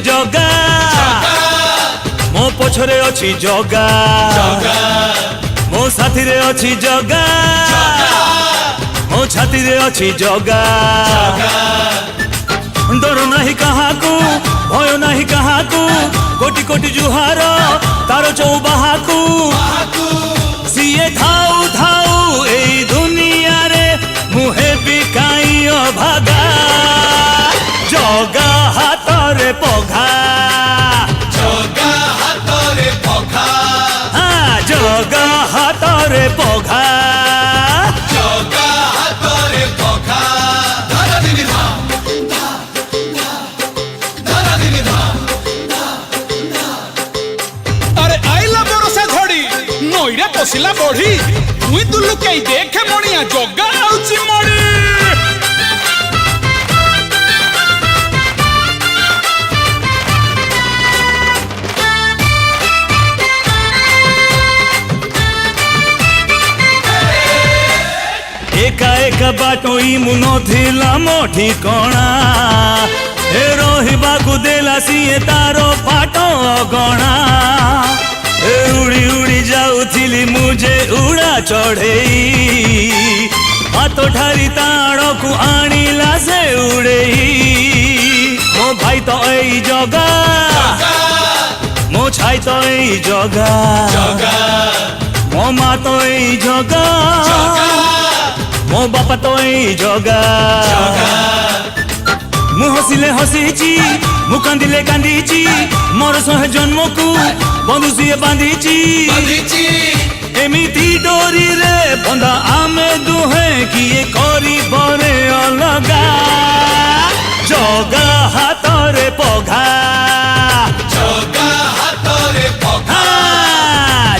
जगा मो पछरे अछि जगा मो साथी रे अछि जगा मो छाती रे अछि जगा डर नहीं काहाकू भय नहीं काहाकू कोटि कोटि जुहार तार चौबाहाकू सीए थाऊ थाऊ ए दुनिया रे मुहे बिकाई भागा जगा हाथ रे पघा जगा हाथ रे पघा हाँ जगा हाथ रे पघा जगा हाथ रे पघा धरा दिनी धाम धरा दिनी धाम अरे आइला बरसा घड़ी नईरे पशिला बढ़ी तुई दुलु कई देखे मणिया जगा आउची मणि एका एका बाटोई मुनो थिला मोठी कणा ए रोहिबाकू देला सीए तारो पाटो गणा ए उड़ी उड़ी जाउथिली मुझे उड़ा चढ़ेई हाथ ठारी ताड़ो को आनिला से उड़ेई मो भाई तो एई जगा मो छाई तो एई जगा मो माँ तो एई जगा मो बापा तो एई जगा मु हसिले हसीची मु कांदिले कांदीची मोर सह जन्म को बंधु सिए बांधीची एमिति डोरी रे बंधा आमे दुहे किए करी बरे